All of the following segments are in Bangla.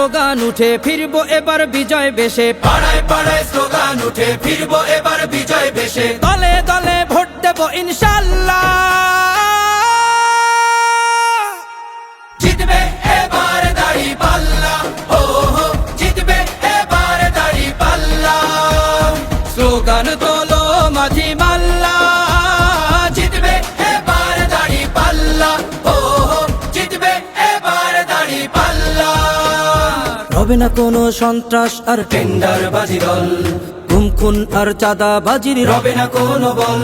স্লোগান উঠে ফিরবো এবার বিজয় বেশে, পাড়ায় পাড়ায় স্লোগান উঠে ফিরবো এবার বিজয় বেশে, দলে দলে ভোট দেব ইনশাল্লাহ। জিতবে এবার দাঁড়িপাল্লা, ও হো জিতবে এবার দাঁড়িপাল্লা। স্লোগান তোলো মাঝি মাল্লা, জিতবে এবার দাঁড়িপাল্লা, ও হো জিতবে এবার দাঁড়িপাল্লা। হবে না কোনো সন্ত্রাস আর টেন্ডারবাজি দল, গুম খুন আর চাঁদাবাজির রবে না কোনো বল,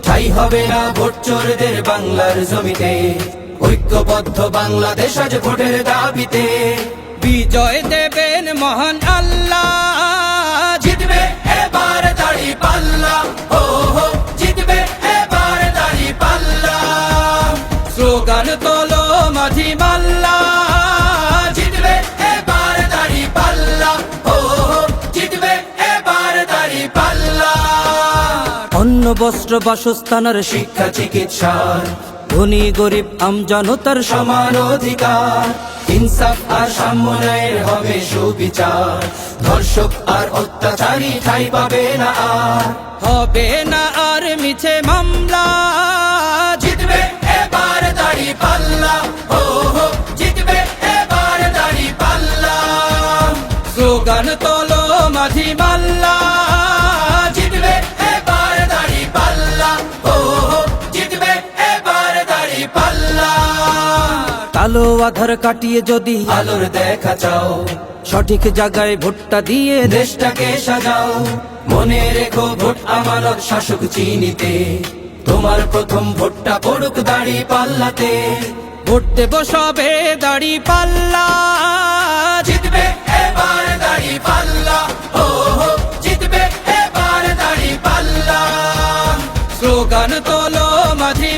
ঠাই হবে না ভোট চোরদের বাংলার জমিতে। ঐক্যবদ্ধ বাংলাদেশ আজ ভোটের দাবিতে। বিজয় দেবেন মহান আল্লাহ। জিতবে এবার দাঁড়িপাল্লা, ও হো জিতবে এবার দাঁড়িপাল্লা। স্লোগান তোলো মাঝি মাল্লা, জিতবে এবার দাঁড়িপাল্লা, ও হো জিতবে এবার দাঁড়িপাল্লা। অন্ন বস্ত্র বাসস্থান আর শিক্ষা চিকিৎসার ধনী গরিব আমজনতার সমান অধিকার, ইনসাফ আর সাম্যের হবে সুবিচার। ধর্ষক আর অত্যাচারী ঠাঁই পাবে না আর, হবে না আর মিছে মামলা। জিতবে এবার দাঁড়িপাল্লা, ও হো জিতবে এবার দাঁড়িপাল্লা। স্লোগান তোলো মাঝি মাল্লা, জিতবে এবার দাঁড়িপাল্লা, ও হো জিতবে এবার দাঁড়িপাল্লা। কালো আধার কাটিয়ে যদি আলোর দেখা চাও, সঠিক জায়গায় ভোটটা দিয়ে দেশটাকে সাজাও। মনে রেখো ভোট আমানত শাসক চিনিতে, তোমার প্রথম ভোটটা পড়ুক দাঁড়িপাল্লাতে। ভোট দেব সবে দাড়ি পাল্লা। জিতবে এবার দাঁড়িপাল্লা, ও হো জিতবে এবার দাঁড়িপাল্লা। স্লোগান তোলো মাঝি